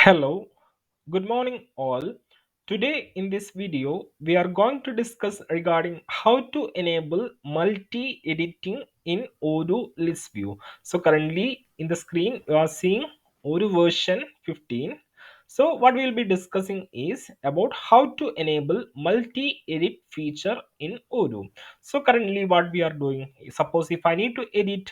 Hello, good morning all. Today in this video we are going to discuss regarding how to enable multi-editing in Odoo list view. So currently in the screen you are seeing Odoo version 15. So what we will be discussing is about how to enable multi-edit feature in Odoo. So currently what we are doing, suppose if I need to edit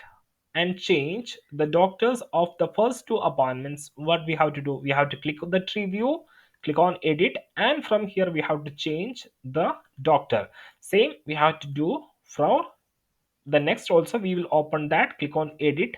and change the doctors of the first two appointments, what we have to do, we have to click on the tree view, click on edit, and from here we have to change the doctor. Same we have to do for the next also. We will open that, click on edit,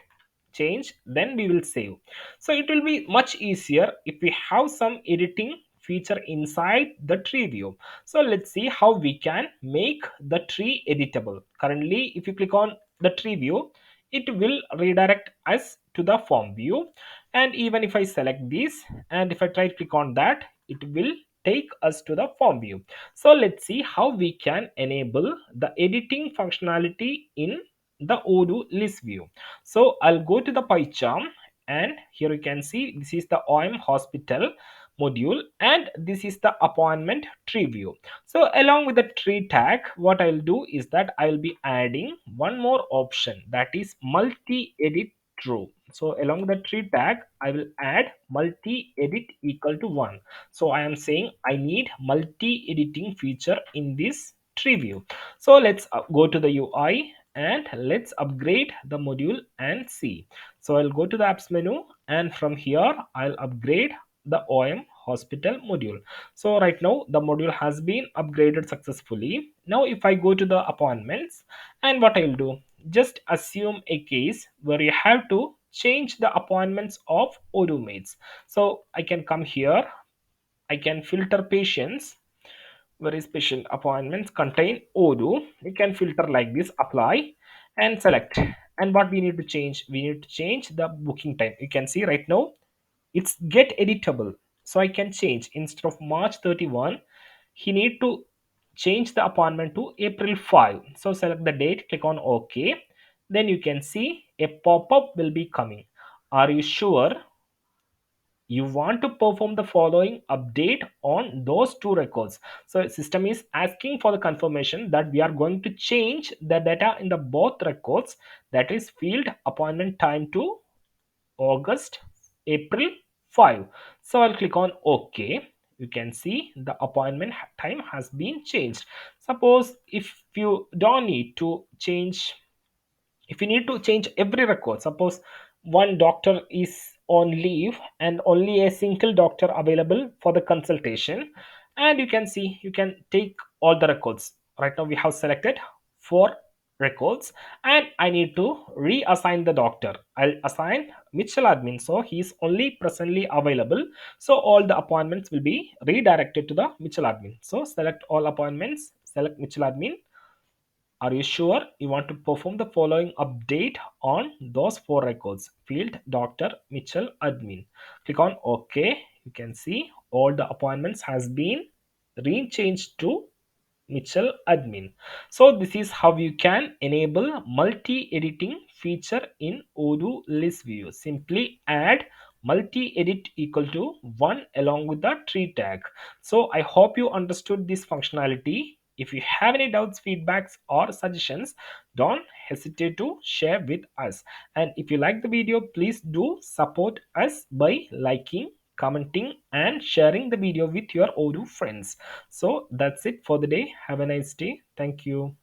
change, then we will save. So it will be much easier if we have some editing feature inside the tree view. So let's see how we can make the tree editable. Currently if you click on the tree view, it will redirect us to the form view. And even if I select this and if I try to click on that, it will take us to the form view. So let's see how we can enable the editing functionality in the Odoo list view. So I'll go to the PyCharm, and here you can see this is the OM hospital module and this is the appointment tree view. So along with the tree tag, what I'll do is that I'll be adding one more option, that is multi-edit true. So along the tree tag, I will add multi-edit equal to 1. So I am saying I need multi-editing feature in this tree view. So let's go to the UI and let's upgrade the module and see. So I'll go to the apps menu, and from here I'll upgrade the OM hospital module. So right now the module has been upgraded successfully. Now if I go to the appointments, and what I'll do, just assume a case where you have to change the appointments of Odoo mates. So I can come here, I can filter patients, where patient appointments contain Odoo. You can filter like this, apply and select. And what we need to change, we need to change the booking time. You can see right now it's get editable. So I can change, instead of March 31, he need to change the appointment to April 5. So select the date, click on OK. Then you can see a pop-up will be coming. Are you sure you want to perform the following update on those two records? So system is asking for the confirmation that we are going to change the data in the both records, that is field appointment time to August April 5. So I'll click on OK. You can see the appointment time has been changed. Suppose if you don't need to change, if you need to change every record, suppose one doctor is on leave and only a single doctor available for the consultation, and you can see you can take all the records. Right now we have selected 4 records, and I need to reassign the doctor. I'll assign Mitchell admin, so he is only presently available, so all the appointments will be redirected to the Mitchell admin. So select all appointments, select Mitchell admin. Are you sure you want to perform the following update on those 4 records? Field Dr. Mitchell admin. Click on OK. You can see all the appointments has been rechanged to Mitchell admin. So this is how you can enable multi-editing feature in Odoo list view. Simply add multi-edit equal to 1 along with the tree tag. So I hope you understood this functionality. If you have any doubts, feedbacks or suggestions, don't hesitate to share with us. And if you like the video, please do support us by liking, commenting and sharing the video with your Odoo friends. So that's it for the day. Have a nice day. Thank you.